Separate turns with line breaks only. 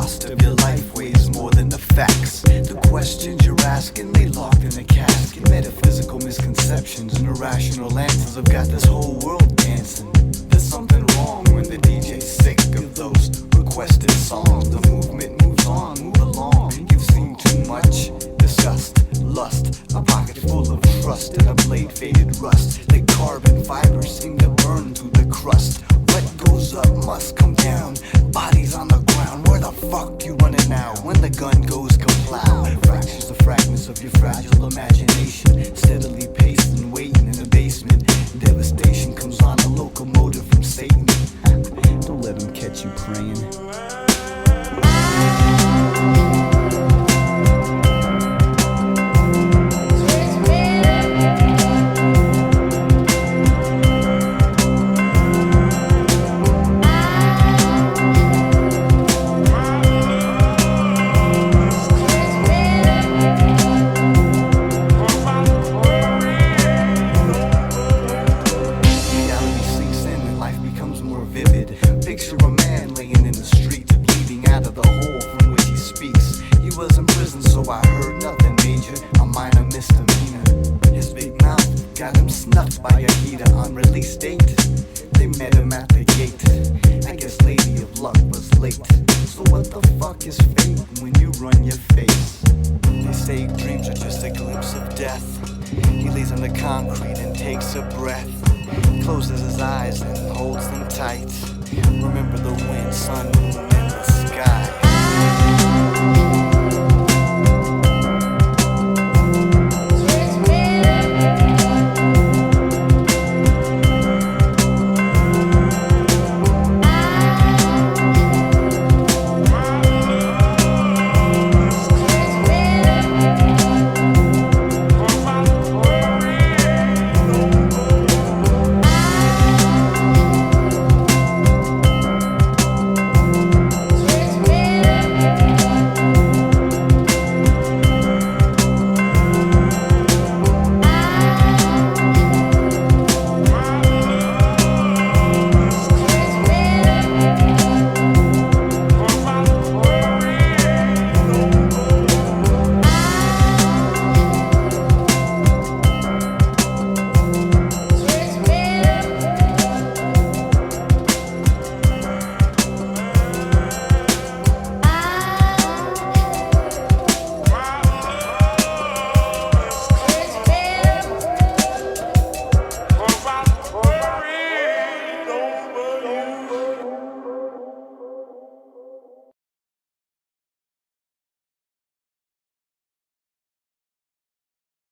cost of your life weighs more than the facts. The questions you're asking, they locked in a casket. Metaphysical misconceptions and irrational answers have got this whole world dancing. There's something wrong when the DJ's sick of those requested songs. The movement moves on, move along. You've seen too much disgust, lust, a pocket full of trust, and a blade faded rust. The carbon fibers seem to burn through the crust. What goes up must come down. Bodies on the ground. Where the fuck you running now? When the gun goes kaplow. Fractures the fragments of your fragile imagination. Steadily pacing, waiting in the basement. Devastation comes on a locomotive from Satan. Don't let him catch you praying. Picture a man laying in the street, bleeding out of the hole from which he speaks. He was in prison, so I heard nothing major, a minor misdemeanor. His big mouth got him snuffed by a heater on release date. They met him at the gate. I guess Lady of Luck was late. So what the fuck is fate when you run your face? They say dreams are just a glimpse of death. He lays on the concrete and takes a breath, closes his eyes and holds them tight. Remember the wind, sun, moon, and the sky.